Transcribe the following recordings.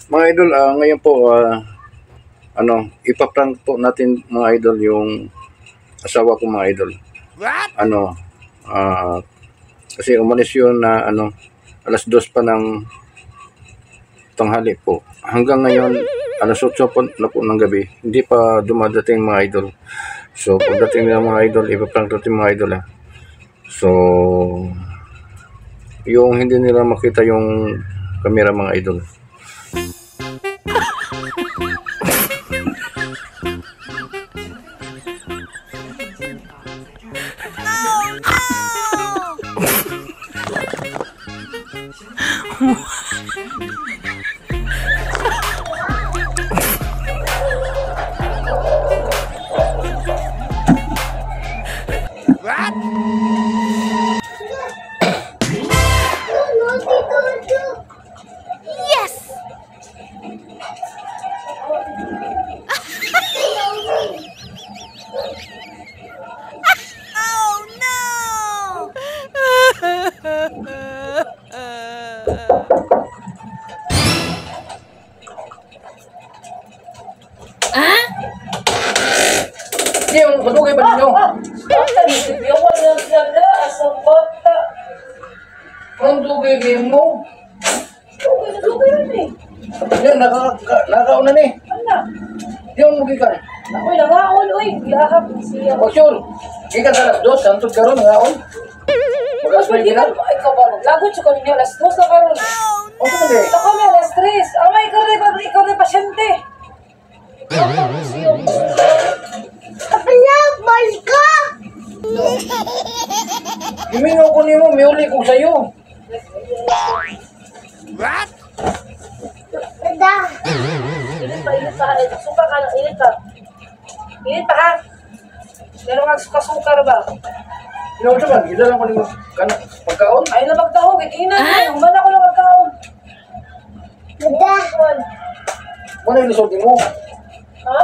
Mga idol, ngayon po, ipaprank po natin mga idol yung asawa ko mga idol. What? Kasi umalis yun na alas 2 pa ng tanghali po. Hanggang ngayon, alas 8 po na po ng gabi, hindi pa dumadating mga idol. So, pagdating ng mga idol, ipaprank natin mga idol. So, yung hindi nila makita yung camera mga idol. What? Yes! Oh no! Hindi, madugay ba ninyo? Ang dugay mo? Yan, nakakaon na ni. Yan, mugikan. Uy, nangaon, uy. Gihahap siya. O sure, gikan sa alas 2, santod karon ngaon. Magas pa Pwede ka, gikan. ikaw ba? Maglagot siya ko ninyo. Alas 2 na karon. O sa mali? Ito kami, alas 3. Amay, ikaw rin pasyente. Kapalak, bal ka! Himingaw ko nimo, may uli ko sa'yo. What? Tada! Init pa. Suka ka lang, init pa. Init pa ha? Meron nga suka-suka ba? Inaw siya man, gila lang ko nimo pagkaon. Ay na magtahog, ikinan ko. Human ako lang magkaon. Tada! Wala yung lisod mo. Ha?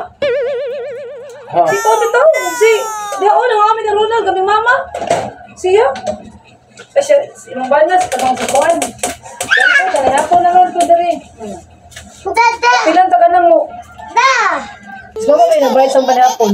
Ha? Ikaw bitaw. Di ako, nangangamin na Ronald, kami mama. Siya? Kasi, imong banas, tabang sa kuhan. Ganito, kanina ako na lang ito dali. Tada! Pilang taga na mo. Da! Sino ba kayo nagbayad sa panapon?